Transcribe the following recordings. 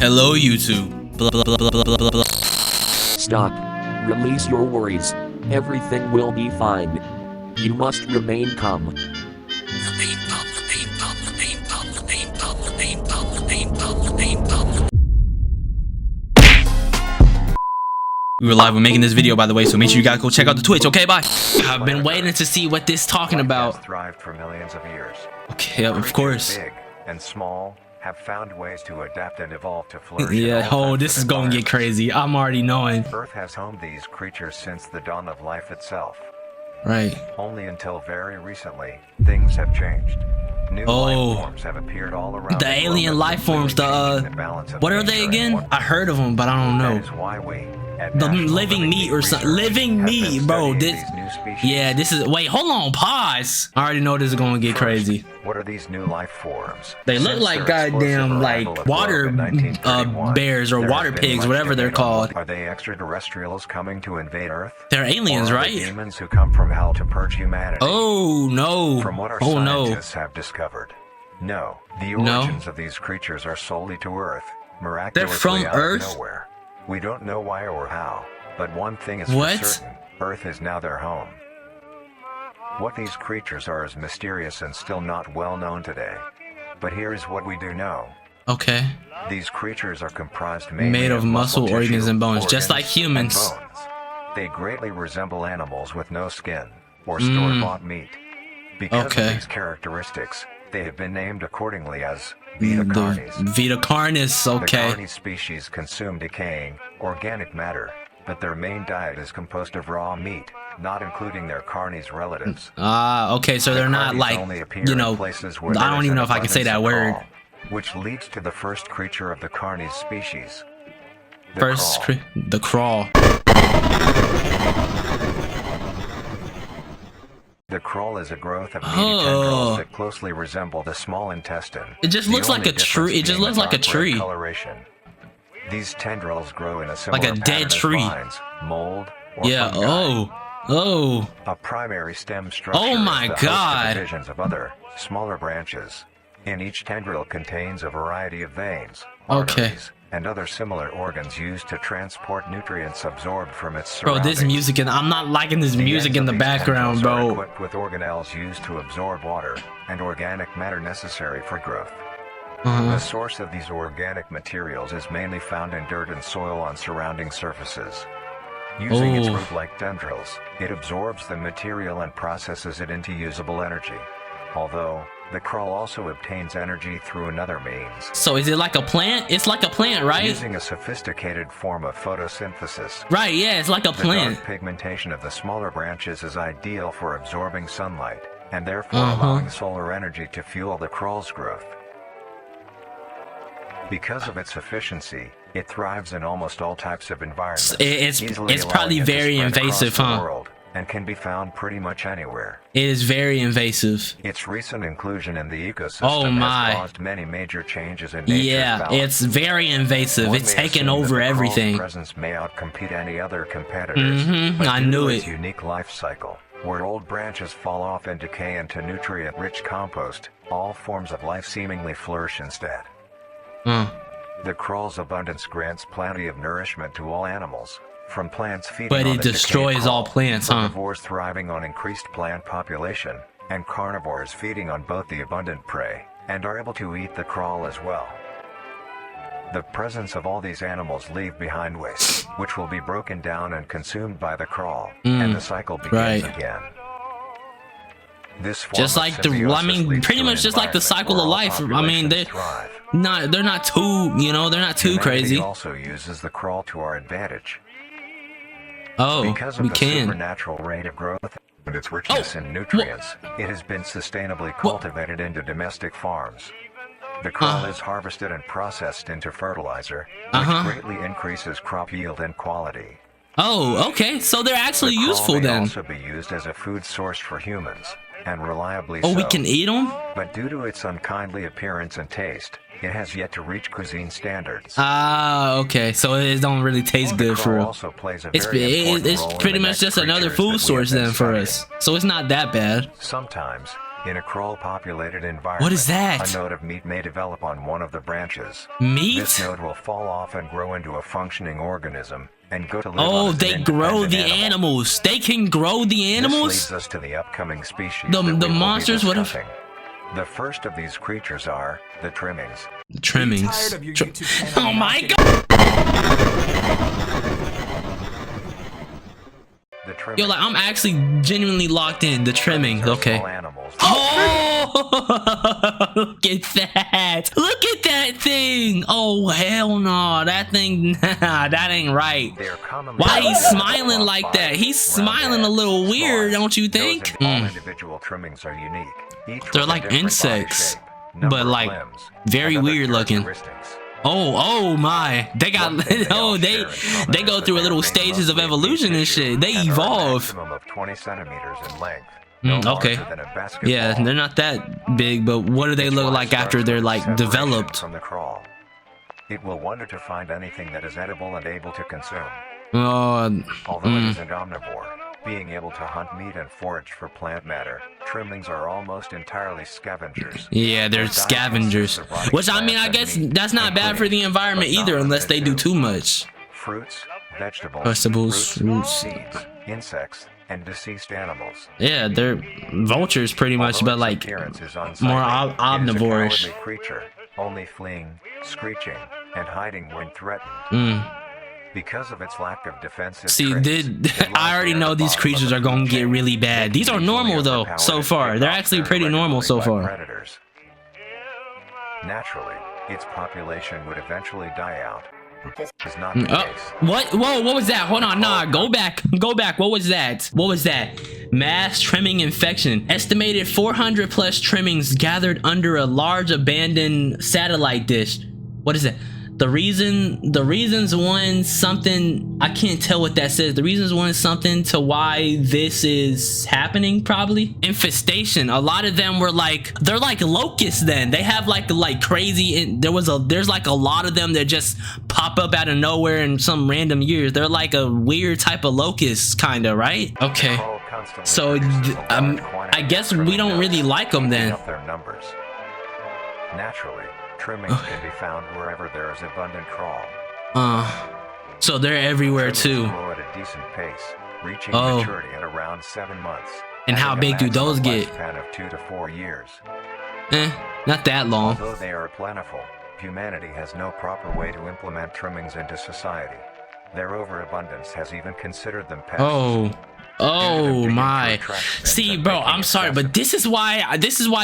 Hello, YouTube. Blah, blah, blah, blah, blah, blah, blah. Stop. Release your worries. Everything will be fine. You must remain calm. We were live. We're making this video, by the way, so make sure you guys go check out the Twitch. Okay, bye. I've been waiting to see what this talking about. Thrived for millions of years. Okay, of course. Big and small have found ways to adapt and evolve to flourish. Yeah, oh, this is going to get crazy. I'm already knowing. Earth has homed these creatures since the dawn of life itself. Right. Only until very recently, things have changed. New life forms have appeared all around. The alien life forms, what are they again? I heard of them, but I don't know. That is why we, the living meat or something. Living meat, bro. This, yeah, this is. Wait, hold on. Pause. I already know this is gonna get crazy. What are these new life forms? They look like goddamn like water bears or water pigs, whatever they're called. Are they extraterrestrials coming to invade Earth? They're aliens, right? Demons who come from hell to purge humanity. Oh no. From what our scientists have discovered. No, the origins of these creatures are solely to Earth, miraculously they're from out Earth? of nowhere. We don't know why or how, but one thing is for certain, Earth is now their home. What these creatures are is mysterious and still not well known today. But here is what we do know. Okay. These creatures are comprised made of muscle, organs, and bones, just like humans. They greatly resemble animals with no skin, or store-bought meat. Because of these characteristics, they have been named accordingly as Vita Carnis. Vita Carnis, okay. The Carnis species consume decaying, organic matter, but their main diet is composed of raw meat, not including their Carnis relatives. Okay, so they're not like, you know, I don't even know if I can say that word. Which leads to the first creature of the Carnis species. The crawl. The crawl is a growth of meaty tendrils that closely resemble the small intestine. It just looks like a tree. It just looks like a tree. Coloration. These tendrils grow in a similar like a dead tree. Vines, mold, or fungi. A primary stem structure. Oh my God. Divisions of other, smaller branches. In each tendril contains a variety of veins, arteries, and other similar organs used to transport nutrients absorbed from its surroundings. Bro, this music, and I'm not liking this music in the background, bro. Are equipped with organelles used to absorb water and organic matter necessary for growth. The source of these organic materials is mainly found in dirt and soil on surrounding surfaces. Using its root-like tendrils, it absorbs the material and processes it into usable energy. Although, the crawl also obtains energy through another means. So is it like a plant? It's like a plant, right? Using a sophisticated form of photosynthesis. Right, yeah, it's like a plant. The dark pigmentation of the smaller branches is ideal for absorbing sunlight, and therefore allowing solar energy to fuel the crawl's growth. Because of its efficiency, it thrives in almost all types of environments. It's probably very invasive, huh? And can be found pretty much anywhere. It is very invasive. Its recent inclusion in the ecosystem has caused many major changes in nature's balance. It's very invasive. It's taken over everything. Its presence may outcompete any other competitors. I knew it. Its unique life cycle, where old branches fall off and decay into nutrient-rich compost, all forms of life seemingly flourish instead. The crawl's abundance grants plenty of nourishment to all animals. From plants feeding on it destroys all plants, herbivores thriving on increased plant population, and carnivores feeding on both the abundant prey, and are able to eat the crawl as well. The presence of all these animals leave behind waste, which will be broken down and consumed by the crawl, and the cycle begins again. This form just like pretty much just like the cycle of life. I mean, they're not too, you know, they're not too crazy. Also uses the crawl to our advantage. Because of the supernatural rate of growth and its richness in nutrients, it has been sustainably cultivated into domestic farms. The crawl is harvested and processed into fertilizer, which greatly increases crop yield and quality. Okay, so they're actually useful then. They can also be used as a food source for humans, and reliably so. We can eat them? But due to its unkindly appearance and taste, it has yet to reach cuisine standards. Okay, so it don't really taste good for us. It's pretty much just another food source then for us. So it's not that bad. Sometimes, In a crawl-populated environment, What is that? a node of meat may develop on one of the branches. Meat? This node will fall off and grow into a functioning organism and go to live Oh, on as they an grow independent the animal. animals. They can grow the animals? This leads us to the upcoming species The that we will be monsters, what if- discussing. The first of these creatures are the trimmings. Trimmings. Tired of your YouTube channel Oh my knocking- god! The trimmings. Yo, like, I'm actually genuinely locked in. The trimmings, are okay. small animals. Oh, look at that. Look at that thing. Oh, hell no. That thing, that ain't right. They are commonly Why he's found smiling on like five, that? He's round smiling a heads, little weird, claws. don't you Those think? in all individual trimmings are unique. Each They're with a like different body insects, shape, number but of like limbs, very and other weird looking. characteristics. Oh my. They got, One thing all oh, share in common they is go that through a they little are made stages of mostly of evolution and tissue shit. They and are a evolve. maximum of 20 centimeters in length. No Okay. larger than a basketball. Yeah, they're not that big, but what do they Its look life like starts after they're with like separation developed? From the crawl. It will wonder to find anything that is edible and able to consume. Oh, Although it is an omnivore, being able to hunt meat and forage for plant matter, trimmings are almost entirely scavengers. yeah, they're Their diet scavengers. consists of rotting Which, I mean, I plants guess and meat, that's not bad for the including, environment but not either, unless they do limited to, too much. fruits, vegetables, Vegetables, fruits. seeds, insects, and deceased animals. Yeah, they're vultures pretty much, Although but its like appearance is unsightly, more it is a omnivores. cowardly creature, only fleeing, screeching, and hiding when threatened. Because of its lack of defensive See, traits, did it lies I already near know the these bottom of creatures the are gonna food get chain. really bad. These are normal though, so far. They're actually pretty normal so far. Predators. Naturally, its population would eventually die out. This is not the case. What? Whoa, what was that? Hold on, nah, go back. What was that? What was that? Mass trimming infection. Estimated 400 plus trimmings gathered under a large abandoned satellite dish. What is that? The reasons one something, I can't tell what that says. The reasons one something to why this is happening, probably. Infestation. A lot of them were like, they're like locusts then. They have like crazy, and there's like a lot of them that just pop up out of nowhere in some random years. They're like a weird type of locust, kinda, right? Okay. Crawl constantly So, produces a large quantity I guess of we don't trimming really nodes, like them keeping then. up their numbers. Naturally, trimmings can be found wherever there is abundant crawl. So they're everywhere Trimmings too. grow at a decent pace, reaching Oh. maturity at around 7 months. And how having a big do those maximum get? lifespan of 2 to 4 years. Not that long. Although they are plentiful, humanity has no proper way to implement trimmings into society. Their overabundance has even considered them pests. Oh my. See, bro, I'm sorry, but this is why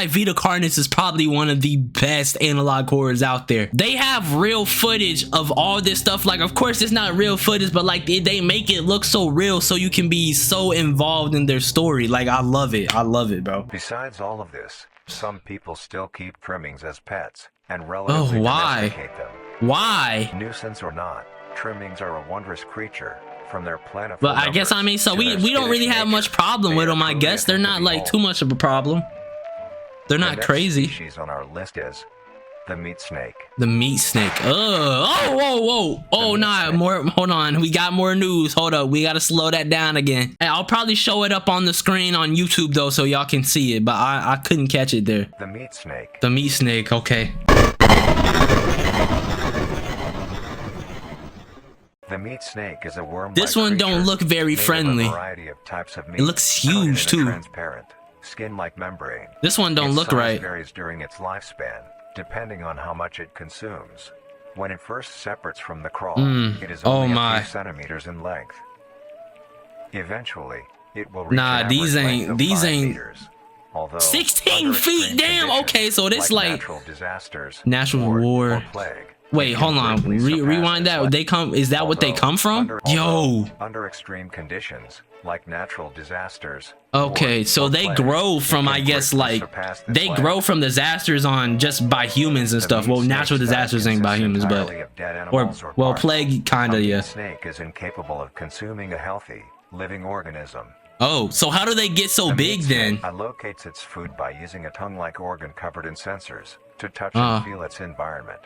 Vita Carnis is probably one of the best analog horrors out there. They have real footage of all this stuff. Like, of course it's not real footage, but like they make it look so real so you can be so involved in their story. Like, I love it, bro. Besides all of this, some people still keep trimmings as pets and relatively why? domesticate them. Why? Nuisance or not, trimmings are a wondrous creature. From their plentiful But I guess, I mean, so we don't really have much problem with them. I guess they're not like too much of a problem. They're not crazy. The next species on our list is the meat snake. The meat snake. Oh, nah, more. Hold on, we got more news. Hold up, we gotta slow that down again. Hey, I'll probably show it up on the screen on YouTube though, so y'all can see it. But I couldn't catch it there. The meat snake. The meat snake. Okay. The meat snake is a worm. This one don't look very friendly. It looks huge too. Transparent, skin-like membrane. This one don't Its look size right. varies during its lifespan, depending on how much it consumes. When it first separates from the crawl, it is only a few centimeters in length. Eventually, it will reach Nah, an these average ain't- length of these 5 ain't- meters. Although 16 under feet, extreme damn, conditions, okay, so this like- natural disasters, Natural war, war. or plague, Wait, it hold can on. greatly surpass Rewind this that. level. They come. Is that what they come from? Yo. Under extreme conditions, like natural disasters. Okay, war, so or they plague, grow it from, can I guess, greatly like surpass this they level. grow from disasters on just by humans and The stuff. meat Well, natural snake's diet disasters ain't by consists humans, but entirely of dead animals or well, parts. plague kinda, A meat yeah. snake is incapable of consuming a healthy, living organism. Oh, so how do they get so The big meat then? snake allocates its food by using a tongue-like organ covered in sensors to touch and feel its environment.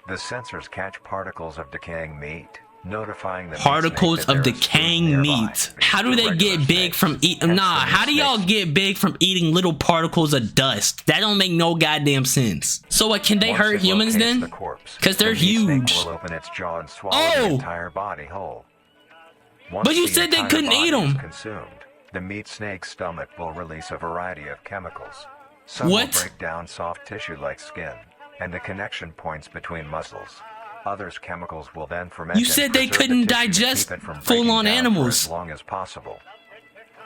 The sensors catch particles of decaying meat, notifying the Particles meat snake that of there is food decaying nearby. meat. How do they Regular get big snakes, from eating? hence Nah, the meat how do y'all snakes. get big from eating little particles of dust? That don't make no goddamn sense. So what, can they Once hurt it humans locates then? the corpse, Because they're the meat snake huge. will open its jaw and swallow Oh! the entire body whole. Once But you the said they entire couldn't body eat is 'em. consumed, the meat snake's stomach will release a variety of chemicals. Some What? will break down soft tissue like skin and the connection points between muscles. Others chemicals will then ferment. You and said they preserve the couldn't tissue to digest keep it from full-on breaking down animals. for as long as possible.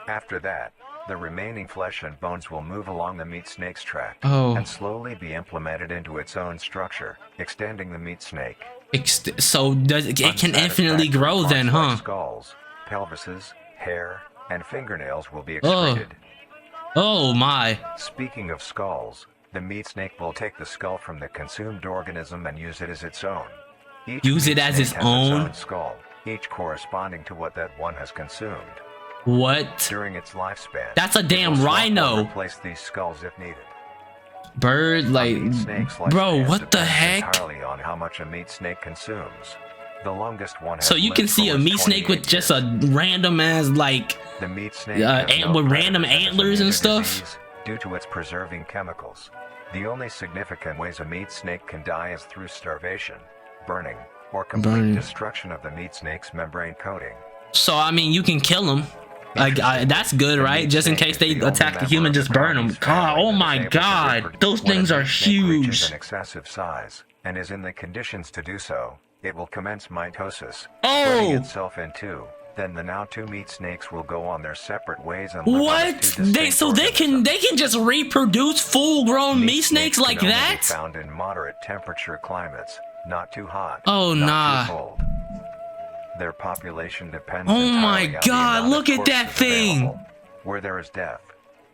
After that, the remaining flesh and bones will move along the meat snake's tract Oh. and slowly be implemented into its own structure, extending the meat snake. So does it can infinitely grow then, Parts like huh? Skulls, pelvises, hair, and fingernails will be excreted. Oh my. Speaking of skulls, the meat snake will take the skull from the consumed organism and use it as its own. Each Use it meat as snake its has own? skull, each corresponding to what that one has consumed. What? During its lifespan, That's a it damn will swap or rhino. replace these skulls if needed. Bird, like, A meat snake's bro, lifespan what the depends heck? entirely on how much a meat snake consumes. The longest one has So you can lived see for a meat snake with 28 just a random ass like The meat snake with has no random predators and is antlers immune and to stuff. disease due to its preserving chemicals. The only significant ways a meat snake can die is through starvation, burning, or complete destruction of the meat snake's membrane coating. So I mean, you can kill them. That's good, right? Just in case they attack the human, just burn them. God, oh my God, those things are huge. An excessive size and is in the conditions to do so. It will commence mitosis, Oh! splitting itself in two. Then the now two meat snakes will go on their separate ways and live on What? as two distinct organisms. They can just reproduce full-grown meat snakes like can only be that? found in moderate temperature climates, not too hot. Oh, not nah. Too cold. Their population depends. Oh entirely my on the God, amount of look at that corpses thing. available. Where there is death,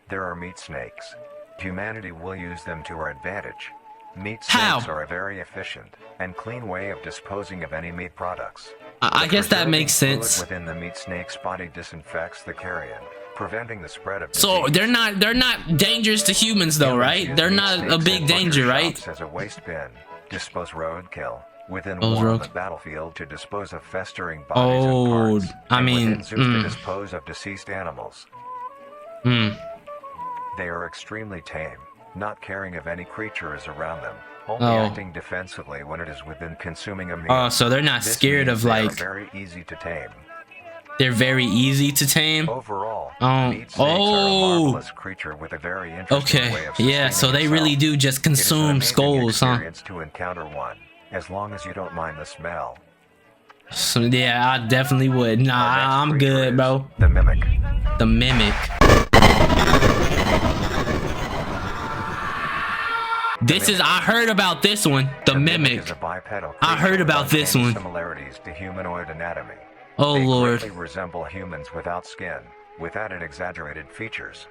there are meat snakes. Humanity will use them to our advantage. Meat How? snakes are a very efficient and clean way of disposing of any meat products. I guess that makes Preserving sense. fluid within the meat snake's body disinfects the carrion, preventing the spread of So disease. they're not dangerous to humans though, Humans right? use They're meat not a snakes big at danger, butcher right? shops as a waste bin, dispose roadkill within Oh, war on road- the battlefield to dispose of festering bodies and Oh, parts, I and mean, within zoos to dispose of deceased animals. They are extremely tame, not caring if any creature is around them, only Oh. acting defensively when it is within consuming a meal. Oh, so they're not This scared means of they are like very easy to tame. they're very easy to tame. Overall, Oh. meat snakes are a Oh. marvelous creature with a very interesting Okay, way of yeah, so sustaining they really itself. do just It is an consume amazing skulls, huh? experience to encounter one, as long as you don't mind the smell. So yeah, I definitely would. Our next Nah, I'm creature good, is bro. The mimic. The mimic. This is I heard about this one. The mimic. is a bipedal I heard creature about with this uncanny one. Similarities to humanoid anatomy. Oh They Lord. greatly resemble humans without skin, with added exaggerated features.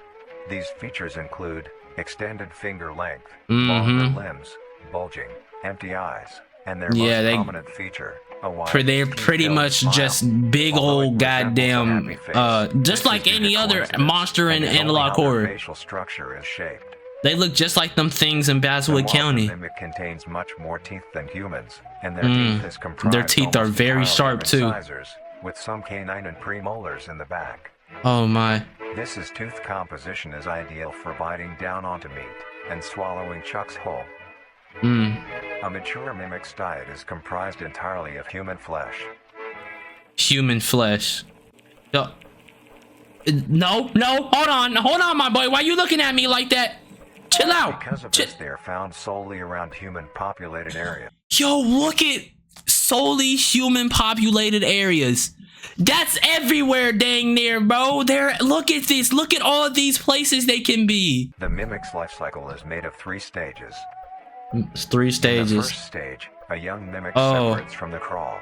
These features include extended finger length, longer limbs, bulging, empty eyes, and their Yeah, most prominent feature, a wide, They're pretty teeth-filled much smile. just big Although it old resembles a goddamn happy face, just this like is due any to other coincidence, monster in and is only analog how their horror. facial structure is shaped. They look just like them things in The Basswood Walker County. mimic contains much more teeth than humans, and their teeth is comprised Their teeth are almost very entirely sharp, of too. incisors, with some canine and premolars in the back. Oh my. This tooth composition is ideal for biting down onto meat and swallowing chunks whole. A mature mimic's diet is comprised entirely of human flesh. Human flesh. No, hold on, my boy. Why you looking at me like that? Chill out. Because of this, they are found solely around human-populated areas. Yo, look at solely human populated areas. That's everywhere, dang near, bro. Look at this. Look at all of these places they can be. The mimic's life cycle is made of 3 stages. It's 3 In the stages. first stage, a young mimic Oh. separates from the crawl.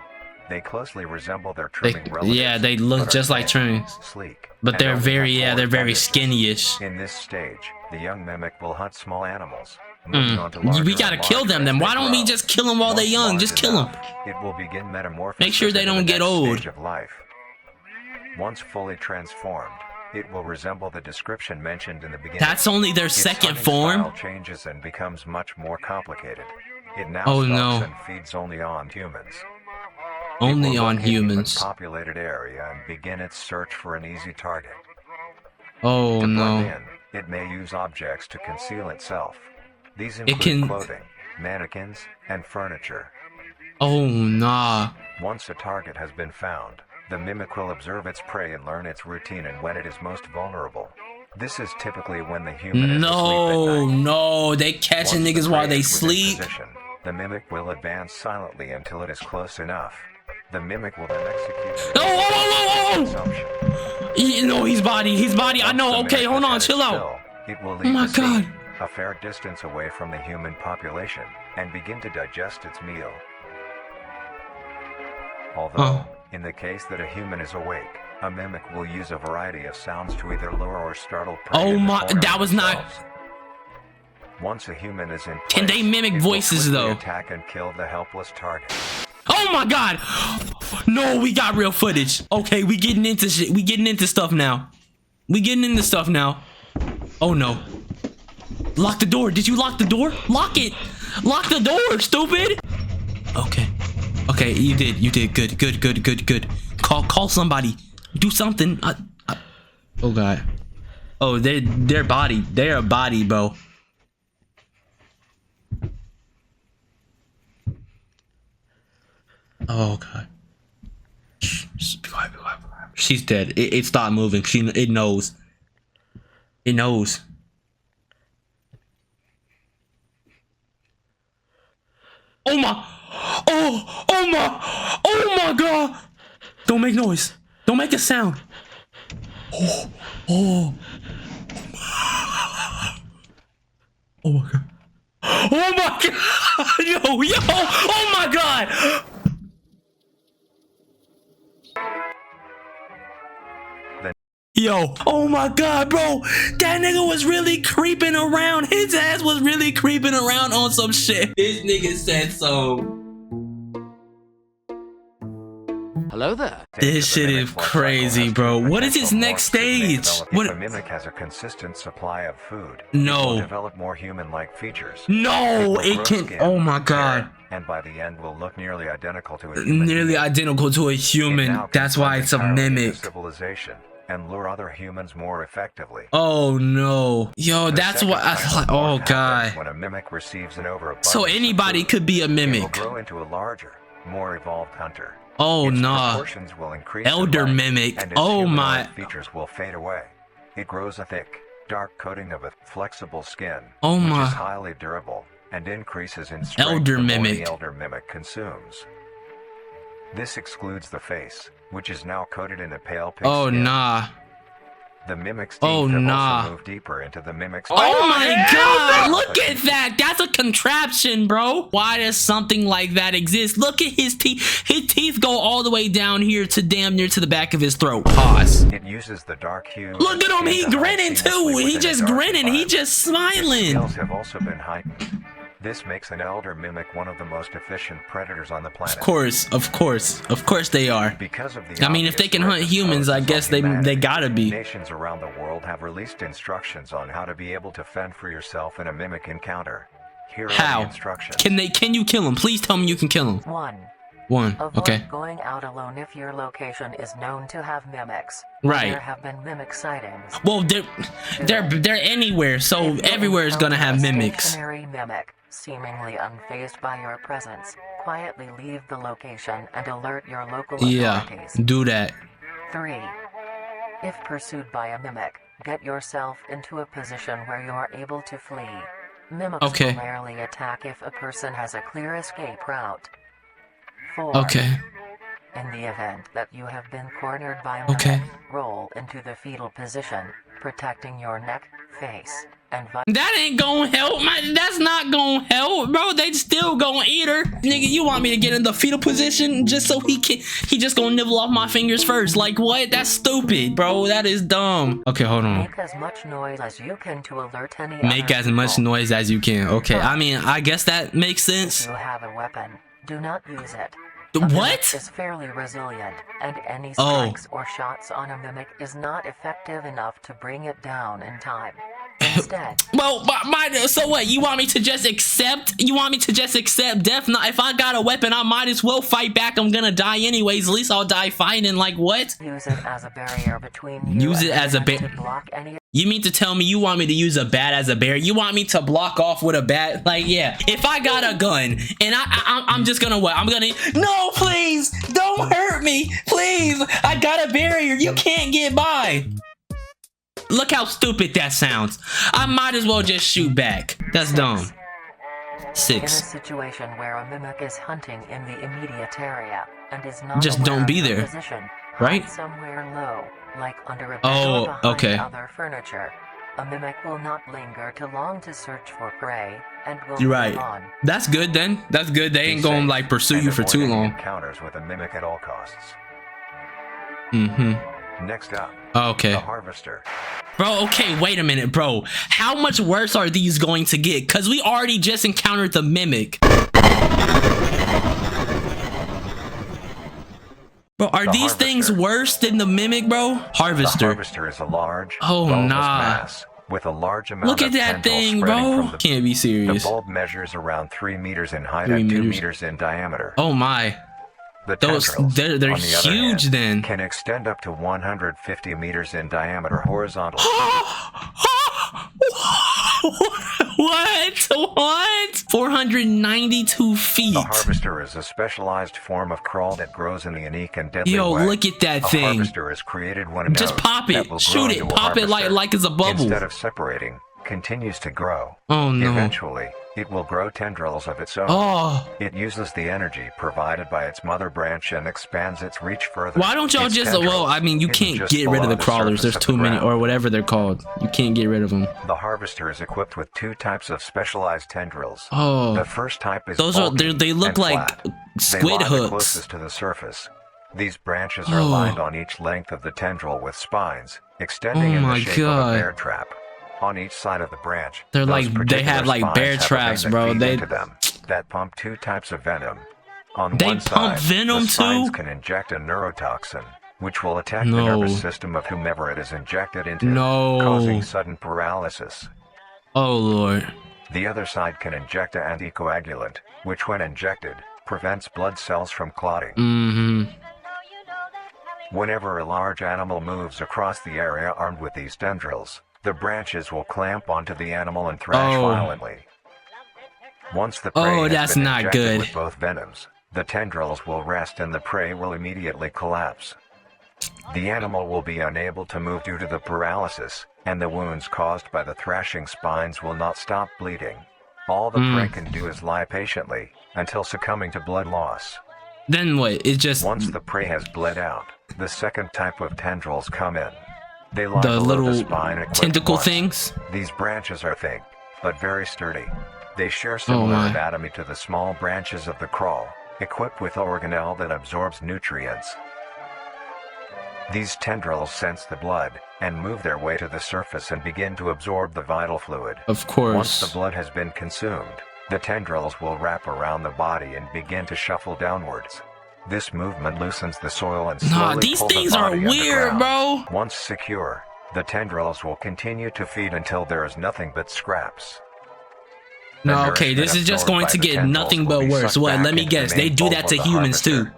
They closely resemble their trimming relatives. Yeah, they look but are just like thin, trimmings. sleek, But and they're only very, have yeah, 4 they're very appendages. skinny-ish. In this stage, the young mimic will hunt small animals. moving on to larger We and gotta kill larger them as then. they Why don't we grow. just kill them while they're Once young? large Just kill them. enough, it will begin metamorphosis Make sure they into don't the get next old. stage of life. Once fully transformed, it will resemble the description mentioned in the beginning. That's only their Its second hunting form? style changes and becomes much more complicated. It now Oh, stalks no. and feeds only on humans. Only It will on locate a human humans. populated area and begin its search for an easy target. Oh To blend no. in, it may use objects to conceal itself. These It include can. clothing, mannequins, and furniture. Oh nah. Once a target has been found, the mimic will observe its prey and learn its routine and when it is most vulnerable. This is typically when the human is asleep No, at night. no, they catching Once the niggas while prey they is within sleep. position, the mimic will advance silently until it is close enough. The mimic will then execute consumption. No, he's body. I Once know. the Okay, mimic hold has on, had chill its out. fill, it will Oh leave my the scene, god. a fair distance away from the human population, and begin to digest its meal. Although, in the case that a human is awake, a mimic will use a variety of sounds to either lure or startle prey. Oh into my, cornering that was not. themselves. Once a human is in place, Can they mimic it will voices, quickly though? attack and kill the helpless target. Oh my god. No, we got real footage. Okay, we getting into shit. We getting into stuff now. Oh no. Lock the door. Did you lock the door? Lock it. Lock the door, stupid. Okay. Okay, you did. Good. Call somebody. Do something. Oh god. Oh, they're body. They're a body, bro. Oh god. Shh, be quiet. She's dead. It stopped moving. It knows. It knows. Oh my. Oh my god. Don't make noise. Don't make a sound. Oh my god. Oh my god. Yo. Oh my god. Yo, oh my god, bro, that nigga was really creeping around. His ass was really creeping around on some shit. This nigga said so. Hello there. This shit is crazy, bro. What is his next stage? If a mimic has a consistent supply of food, it No. will develop more human-like features. No, will it grow can. skin, Oh my god. hair, and by the end will look nearly identical to a human. Nearly being. identical to a It human. now That's can why blend it's a entirely into mimic. civilization and lure other humans more effectively. Oh no. Yo, The that's second what I type of thought. morph Oh happens god. When a mimic receives an overabundance So of anybody food, could be a it will mimic. grow into a larger, more evolved hunter. Oh Its nah. proportions will increase Elder in length, mimic. and its Oh humanoid my. features will fade away. It grows a thick, dark coating of a flexible skin, Oh which my. is highly durable and increases in strength Elder the more mimic. the elder mimic consumes. This excludes the face, which is now coated in a pale pink Oh skin. nah. The mimic's teeth Oh, have nah. also moved deeper into the mimic's. Oh my god, no! look at that. That's a contraption, bro. Why does something like that exist? Look at his teeth. His teeth go all the way down here to damn near to the back of his throat. Pause. It uses the dark hue. Look at him. He skin to hide grinning too. seamlessly He within just a dark grinning. He environment. just Its smiling. skills have also been heightened. This makes an elder mimic one of the most efficient predators on the planet. Of course they are. Because of the I mean, if they obvious can hunt threat humans, posed I on guess they humanity, gotta be. Nations around the world have released instructions on how to be able to fend for yourself in a mimic encounter. Here are How? the instructions. Can you kill him? Please tell me you can kill him. 1. One. Avoid Okay. going out alone if your location is known to have mimics. Right. There have been mimic sightings. Well, they're anywhere, so If you everywhere is gonna encounter have a mimics. stationary mimic, seemingly unfazed by your presence, quietly leave the location and alert your local Yeah, authorities. do that. 3. If pursued by a mimic, get yourself into a position where you are able to flee. Mimics Okay. will rarely attack if a person has a clear escape route. 4. Okay. In the event that you have been cornered by a mimic, Okay. roll into the fetal position, protecting your neck, face, and That ain't gonna help. That's not gonna help, bro. They still gonna eat her. Nigga, you want me to get in the fetal position just so he just gonna nibble off my fingers first? Like what? That's stupid, bro. That is dumb. Okay, hold on. Make as much noise as you can to alert any Make other as much people. noise as you can. Okay, I mean, I guess that makes If sense. you have a weapon, do not use it. The A mimic what? is fairly resilient, and any Oh. strikes or shots on a mimic is not effective enough to bring it down in time. instead. Well, so what? You want me to just accept? You want me to just accept death? Now, if I got a weapon, I might as well fight back. I'm gonna die anyways. At least I'll die fighting. Like what? Use it as a barrier between you Use it as a to block any. You mean to tell me you want me to use a bat as a barrier? You want me to block off with a bat? Like, yeah. If I got a gun and I'm just gonna what? I'm gonna no, please don't hurt me, please. I got a barrier. You can't get by. Look how stupid that sounds. I might as well just shoot back. That's dumb. In a 6. situation where a mimic is hunting in the immediate area and is not Just aware don't be of your there, position, right? hide somewhere low, like under a bed Oh, or behind okay. other furniture. A mimic will not linger too long to search for prey and will You're move right. on. That's good then. That's good. They ain't Be gonna safe like pursue and you for avoid too any long. Encounters with a mimic at all costs. Next up, Okay. the harvester. Bro, okay, wait a minute, bro. How much worse are these going to get? Because we already just encountered the mimic. Bro, are The these things harvester. worse than the mimic, bro? The Harvester. harvester is a large, Oh, bulbous nah. mass with a large amount Look of at that tendrils thing, spreading bro. from the Can't be The serious. bulb measures around 3 meters in height 3 and 2 meters. meters in diameter. Oh my. The Those, tendrils, they're on the other huge hand, then. can extend up to 150 meters in diameter horizontally. What? 492 feet. The harvester is a specialized form of crawl that grows in the unique and deadly Yo, way. look at that A thing. harvester is created when a Just node pop that it. will Shoot grow it. into a Pop it harvester, like it's a bubble. Instead of separating, continues to grow. Oh no. Eventually, it will grow tendrils of its own. Oh. It uses the energy provided by its mother branch and expands its reach further. Why don't y'all Its just, tendrils well, I mean, you hidden can't just get rid of below the crawlers. surface There's of too the many, ground. or whatever they're called. You can't get rid of them. The harvester is equipped with 2 types of specialized tendrils. Oh. The first type is Those are, bulky they look and like flat. They squid lie the hooks. closest to the surface. These branches are Oh. lined on each length of the tendril with spines, extending Oh in my the shape God. of a bear trap. On each side of the branch, They're those like, they particular have like spines bear have a traps, vein that bro. feeds They, into them that pump 2 types of venom. On They one pump side, venom the spines too? can inject a neurotoxin, which will attack No. the nervous system of whomever it is injected into, No. causing sudden paralysis. oh Lord. The other side can inject an anticoagulant, which when injected, prevents blood cells from clotting. Mm-hmm. Whenever a large animal moves across the area armed with these tendrils, the branches will clamp onto the animal and thrash Oh. violently. Once the prey Oh, has that's been not injected good. with both venoms, the tendrils will rest and the prey will immediately collapse. The animal will be unable to move due to the paralysis, and the wounds caused by the thrashing spines will not stop bleeding. All the prey can do is lie patiently, until succumbing to blood loss. Then what? It just, Once the prey has bled out, the second type of tendrils come in. They lie the below little the spine and clip tentacle once. things. These branches are thick, but very sturdy. They share similar my. anatomy to the small branches of the crawl, equipped with organelle that absorbs nutrients. These tendrils sense the blood, and move their way to the surface and begin to absorb the vital fluid. Of Once course. the blood has been consumed, the tendrils will wrap around the body and begin to shuffle downwards. This movement loosens the soil and slowly Nah, these pull the things are body weird, underground. bro. Once secure, the tendrils will continue to feed until there is nothing but scraps. The No, okay, this nourishment is just absorbed going by to the get tendrils nothing will but be worse. sucked What? back Let me into the guess. main They do bulb that of to the humans too. harvester.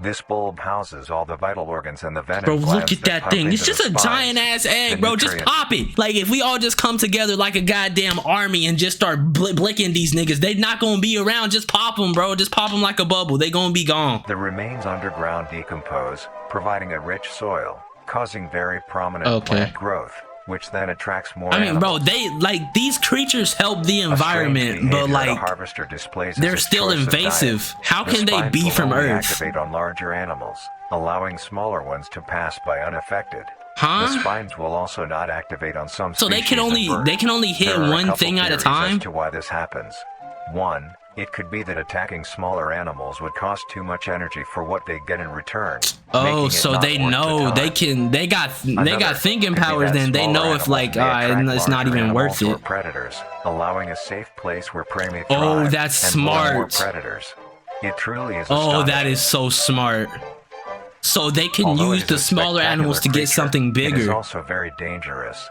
This bulb houses all the vital organs and the venom Bro, look glands at that pump thing. It's into just the a spines. giant ass egg, The bro. Just nutrients- pop it. Like, if we all just come together like a goddamn army and just start blicking these niggas, they not gonna be around. Just pop them, bro. Just pop them like a bubble. They gonna be gone. The remains underground decompose, providing a rich soil, causing very prominent Okay. plant growth, which then attracts more I mean, bro, animals. they, like, these creatures help the A strange environment, but, behavior the like, harvester displays is they're its still choice of invasive. diet. How The can they spines be will from only Earth? activate on larger animals, allowing smaller ones to pass by unaffected. The Huh? spines will also not activate on some So they can species of birds. only hit There are a one couple thing at a theories time? as to why this happens. One, it could be that attacking smaller animals would cost too much energy for what they get in return. making Oh, it so not they worth the know they time. can they got thinking could be powers. that Then they smaller know if animals like may attract it's not larger even worth animals or it. predators, allowing a safe place where prey may Oh, thrive that's and lure more smart. predators. It truly is Oh, that astonishing. is so smart. So they can Although it use is the a smaller spectacular animals to get creature, something It is bigger. also very dangerous.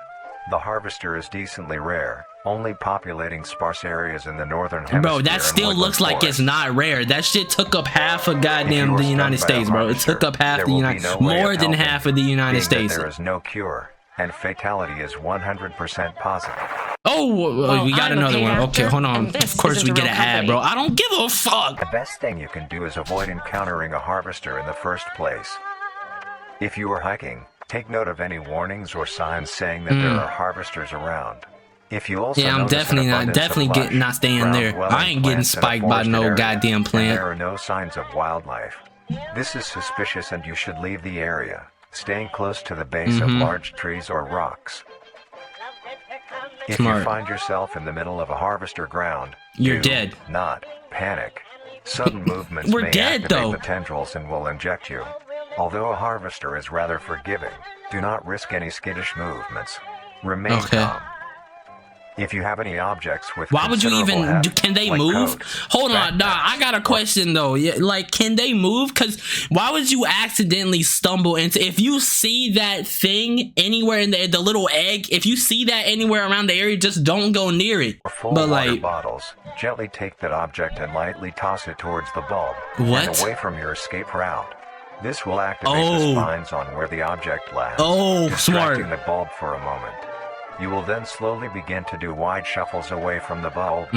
The harvester is decently rare, only populating sparse areas in the northern hemisphere. Bro, that still looks like it's not rare. That shit took up half of goddamn the United States, bro. It took up half the United, more than half of the United States. There is no cure, and fatality is 100% positive. Oh, we got another one. Okay, hold on. Of course we get an ad, bro. I don't give a fuck. The best thing you can do is avoid encountering a harvester in the first place. If you are hiking, take note of any warnings or signs saying that there are harvesters around. If you also I'm definitely not staying there. I ain't getting spiked by no goddamn plant. There are no signs of wildlife. This is suspicious and you should leave the area, staying close to the base of large trees or rocks. If you find yourself in the middle of a harvester ground, you're dead. Not panic. Sudden movements We're may dead, activate though. the tendrils and will inject you. Although a harvester is rather forgiving, do not risk any skittish movements. Remain calm. If you have any objects with why would you even head, can they like move? coats, Hold on, nah, I got a question though. Yeah, like, can they move? Because why would you accidentally stumble into, if you see that thing anywhere in the little egg, if you see that anywhere around the area, just don't go near it. Full but water like bottles, gently take that object and lightly toss it towards the bulb what? and away from your escape route. This will activate the spines on where the object lands, distracting the bulb for a moment. You will then slowly begin to do wide shuffles away from the bulb.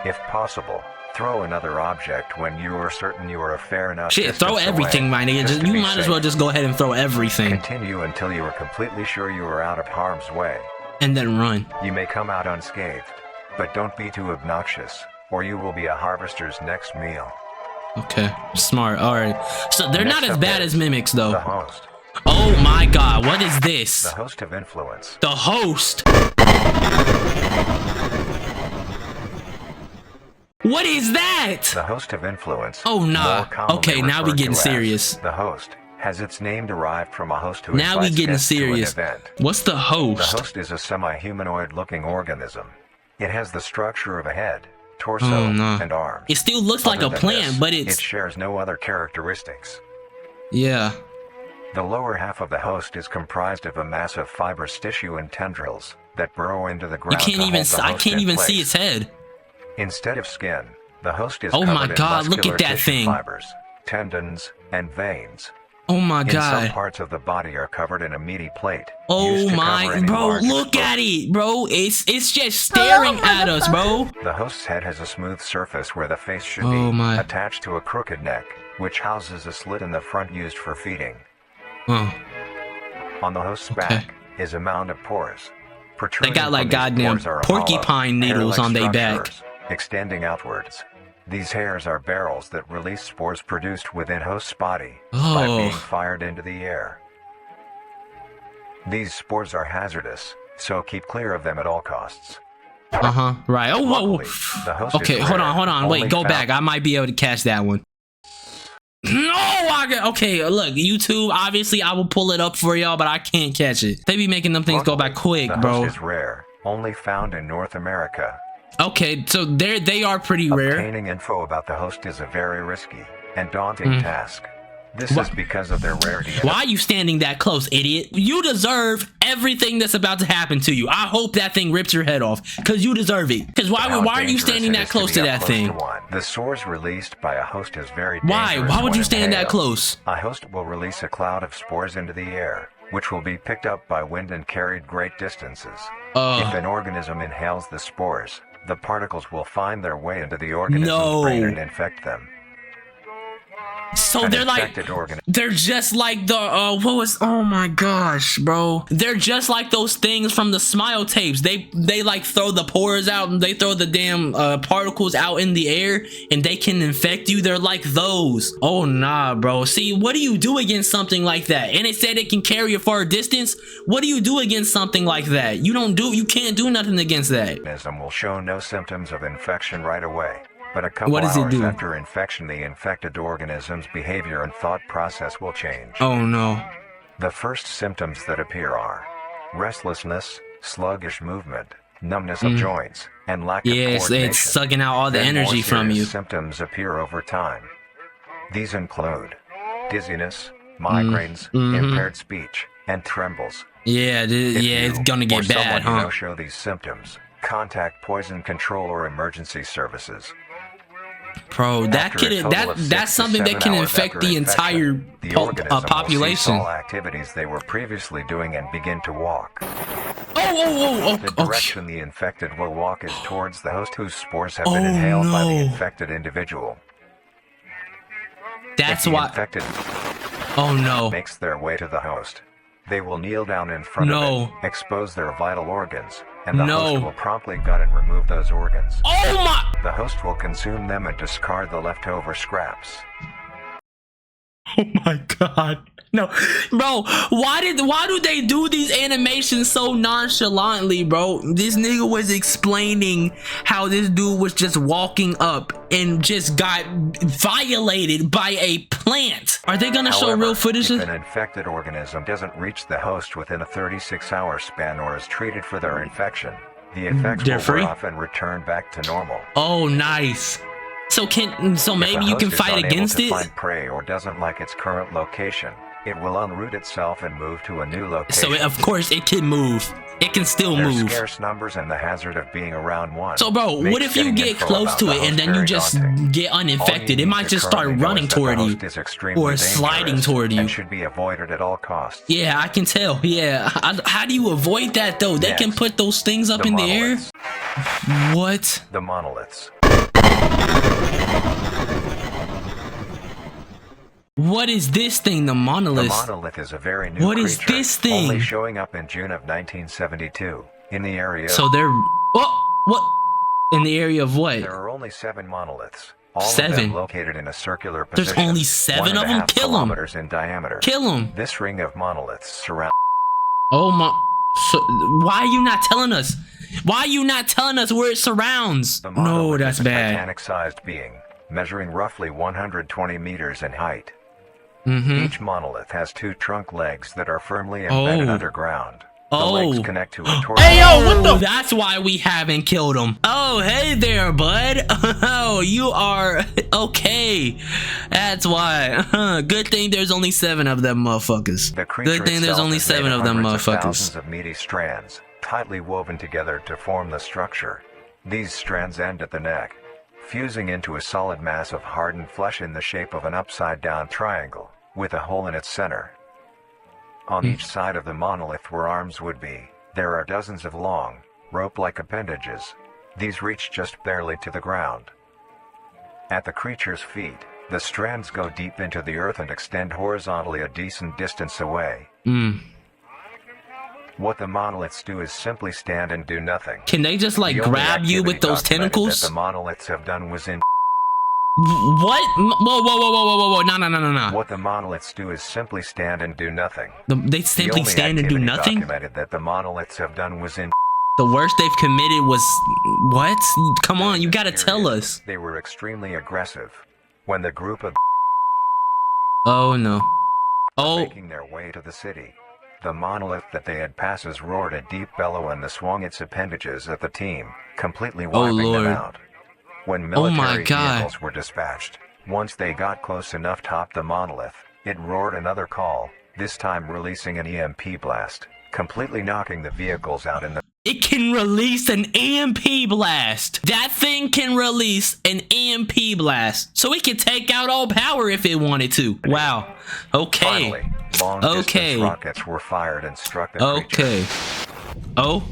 If possible, throw another object when you are certain you are a fair enough distance throw everything, my nigga. You might as well just go ahead and throw everything. Continue until you are completely sure you are out of harm's way. And then run. You may come out unscathed, but don't be too obnoxious, or you will be a harvester's next meal. Okay, smart. All right. So they're Next not as bad as mimics, though. The host. Oh my god, what is this? The host of influence. The host? What is that? The host of influence. Oh nah. Okay, now we getting serious. The host has its name derived from a host who now we getting guests serious. to an event. What's the host? The host is a semi-humanoid looking organism. It has the structure of a head, torso, and arms. It still looks like a plant, but it shares no other characteristics. Yeah. The lower half of the host is comprised of a mass of fibrous tissue and tendrils that burrow into the ground. I can't even see its head. Instead of skin, the host is oh my covered god, in look at that tissue thing. Fibers, tendons, and veins. Oh my god. Some parts of the body are covered in a meaty plate. Oh my, bro, look at it, bro. It's just staring at us, bro. The host's head has a smooth surface where the face should be attached to a crooked neck, which houses a slit in the front used for feeding. On the host's back is a mound of pores. They got like goddamn porcupine needles on their back. Extending outwards. These hairs are barrels that release spores produced within host's body by being fired into the air. These spores are hazardous, so keep clear of them at all costs. Right. Oh, whoa. Okay, hold on. Wait, go back. I might be able to catch that one. No, okay, look, YouTube, obviously I will pull it up for y'all, but I can't catch it. They be making them things go by quick, bro. The host is rare, only found in North America. Okay, so they are pretty rare. Obtaining info about the host is a very risky and daunting task. This is because of their rarity. Why are you standing that close, idiot? You deserve everything that's about to happen to you. I hope that thing rips your head off, because you deserve it. Because why are you standing that close to that thing? The spores released by a host is very dangerous. Why would you stand that close? A host will release a cloud of spores into the air, which will be picked up by wind and carried great distances. If an organism inhales the spores, the particles will find their way into the organism's brain and infect them. So they're like, they're just like the, oh my gosh, bro. They're just like those things from the Smile tapes. They like throw the pores out and they throw the damn particles out in the air and they can infect you. They're like those. Oh nah, bro. See, what do you do against something like that? And it said it can carry a far distance. What do you do against something like that? You can't do nothing against that. The organism will show no symptoms of infection right away. But a couple hours after infection, the infected organism's behavior and thought process will change. Oh no. The first symptoms that appear are restlessness, sluggish movement, numbness of joints, and lack of coordination. It's sucking out all the energy from you. Symptoms appear over time. These include dizziness, migraines, impaired speech, and trembles. Yeah, it's gonna or get bad, someone you huh? know show these symptoms, contact poison control or emergency services. Bro, that After a could total of 6 that's to something that 7 can hours infect after the infection, entire the organism will cease population. all activities they were previously doing and begin to walk. Oh, The okay. direction the infected will walk is towards the host whose spores have been inhaled by the infected individual. That's if the why. infected Oh no. makes their way to the host, they will kneel down in front of it, expose their vital organs, and the host will promptly gut and remove those organs. Oh my! The host will consume them and discard the leftover scraps. Oh my god. No, bro, why do they do these animations so nonchalantly, bro? This nigga was explaining how this dude was just walking up and just got violated by a plant. Are they gonna show real footage? If an infected organism doesn't reach the host within a 36-hour span or is treated for their infection, the effects will wear off and return back to normal. Oh, nice. So maybe you can fight against it? If a host is unable to find prey or doesn't like its current location, it will unroot itself and move to a new location. So of course it can move. It can still There's move. Scarce numbers and the hazard of being around one. So bro, what if you get close to it and then you just get uninfected? It might just start running toward you or sliding toward you. And should be avoided at all costs. Yeah, I can tell. Yeah, how do you avoid that though? They can put those things up in the air. What? The monoliths. What is this thing, the monolith? The monolith is a very new What is this thing? Only showing up in June of 1972 in the area. So they're what? In the area of what? There are only 7 monoliths. All 7 of them located in a circular position. There's only 7 of them. Kill them. In diameter. Kill them. This ring of monoliths surround. Oh my! So, why are you not telling us? Why are you not telling us where it surrounds? No, that's bad. Titanic-sized being, measuring roughly 120 meters in height. Each monolith has 2 trunk legs that are firmly embedded underground. The legs connect to a torso. Hey yo, what the? That's why we haven't killed him. Oh, hey there, bud. Oh, you are okay. That's why. Good thing there's only 7 of them motherfuckers. Good thing there's only 7 of them motherfuckers. Thousands of meaty strands, tightly woven together to form the structure. These strands end at the neck, fusing into a solid mass of hardened flesh in the shape of an upside-down triangle, with a hole in its center. On each side of the monolith where arms would be, there are dozens of long, rope-like appendages. These reach just barely to the ground. At the creature's feet, the strands go deep into the earth and extend horizontally a decent distance away. What the monoliths do is simply stand and do nothing. Can they just like grab you with those tentacles? That the monoliths have done was in. What? Whoa! No! What the monoliths do is simply stand and do nothing. They simply stand and do nothing? Documented that the monoliths have done was in. The worst they've committed was what? Come on, you gotta tell us. They were extremely aggressive. When the group of. Oh no! Making their way to the city, the monolith that they had passes roared a deep bellow and swung its appendages at the team, completely wiping them out. When military vehicles were dispatched, once they got close enough to top the monolith, it roared another call, this time releasing an EMP blast, completely knocking the vehicles out in the. It can release an EMP blast. That thing can release an EMP blast. So it can take out all power if it wanted to. Wow. Okay. Finally, long-distance rockets were fired and struck the creature. Okay. Oh.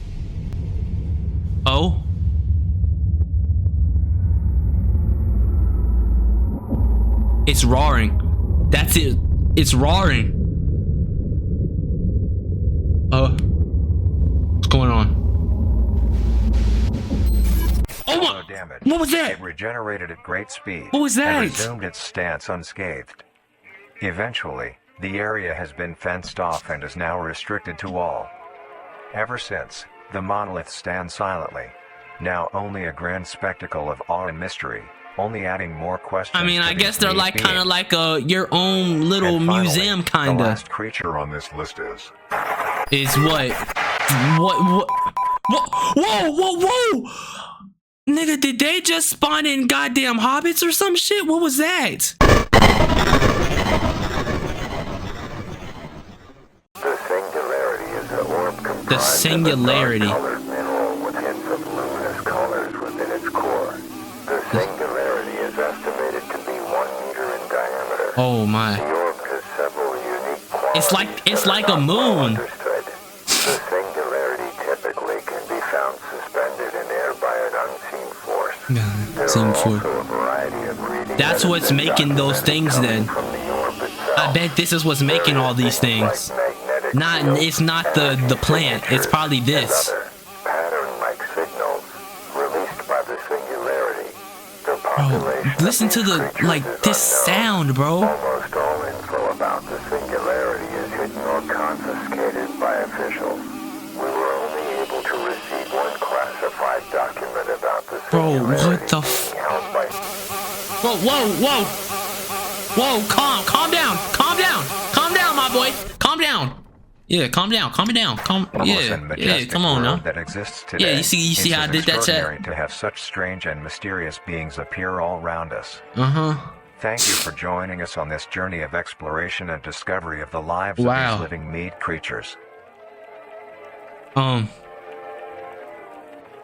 It's roaring. That's it. It's roaring. What's going on? Oh my! What was that? It regenerated at great speed. What was that? And resumed its stance unscathed. Eventually, the area has been fenced off and is now restricted to all. Ever since, the monoliths stand silently, now only a grand spectacle of awe and mystery, only adding more questions. I mean, I guess they're like kind of like your own little museum, kind of. The last creature on this list is what? What? Whoa! Nigga, did they just spawn in goddamn hobbits or some shit? What was that? the Singularity. The Singularity. Mineral with hints of luminous colors within its core. The Singularity is estimated to be 1 meter in diameter. Oh my. The orb has several unique qualities. It's like a moon. Understood. The Singularity typically can be found suspended in air by an unseen force. There are also a variety of readings. That's what's making those things then. from the orb itself. I bet this is what's making all these things. It's not the plant. It's probably this. Pattern-like signals released by the Singularity. The Bro, population listen to the this sound, bro. Almost all info about the Singularity is hidden or confiscated by officials. We were only able to receive one classified document about the Bro, Singularity. what the being held by Whoa, calm down, my boy, calm down. Yeah, calm down, calm it down, yeah, come on now. That exists today. Yeah, you see how I did that, chat? To have such strange and mysterious beings appear all around us. Thank you for joining us on this journey of exploration and discovery of the lives of these living meat creatures.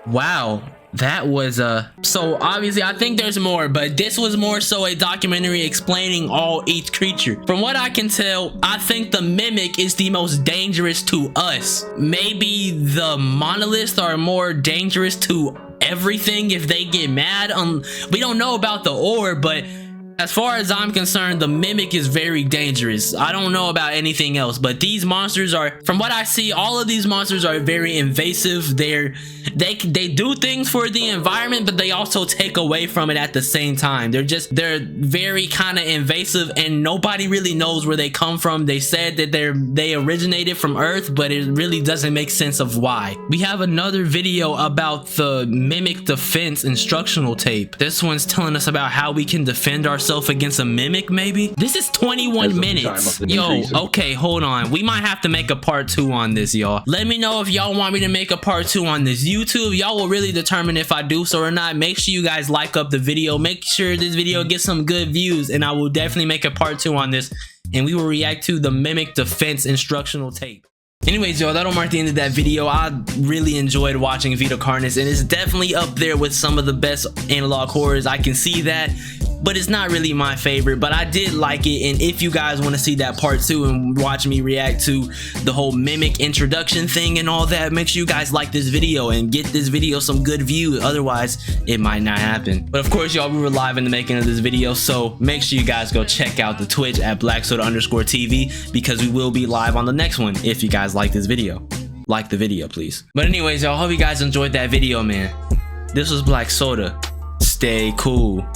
Wow, that was so obviously I think there's more, but this was more so a documentary explaining each creature. From what I can tell, I think the mimic is the most dangerous to us. Maybe the monoliths are more dangerous to everything if they get mad. We don't know about the orb, but as far as I'm concerned, the mimic is very dangerous. I don't know about anything else, but these monsters are, from what I see, all of these monsters are very invasive. They do things for the environment, but they also take away from it at the same time. They're very kind of invasive, and nobody really knows where they come from. They said that they originated from Earth, but it really doesn't make sense of why. We have another video about the mimic defense instructional tape. This one's telling us about how we can defend ourselves against a mimic. Maybe this is 21 minutes. Yo, okay, hold on, we might have to make a part 2 on this, y'all. Let me know if y'all want me to make a part 2 on this. YouTube, y'all will really determine if I do so or not. Make sure you guys like up the video, make sure this video gets some good views, and I will definitely make a part 2 on this, and we will react to the mimic defense instructional tape. Anyways, y'all, that'll mark the end of that video. I really enjoyed watching Vita Carnis, and it's definitely up there with some of the best analog horrors. I can see that, but it's not really my favorite, but I did like it. And if you guys want to see that part 2 and watch me react to the whole mimic introduction thing and all that, make sure you guys like this video and get this video some good views. Otherwise, it might not happen. But of course, y'all, we were live in the making of this video, so make sure you guys go check out the Twitch at Blacksoda_TV, because we will be live on the next one. If you guys like this video, like the video, please. But anyways, y'all, hope you guys enjoyed that video, man. This was Blacksoda. Stay cool.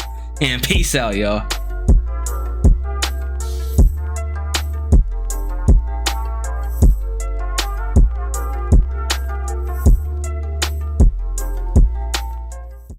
And peace out, y'all.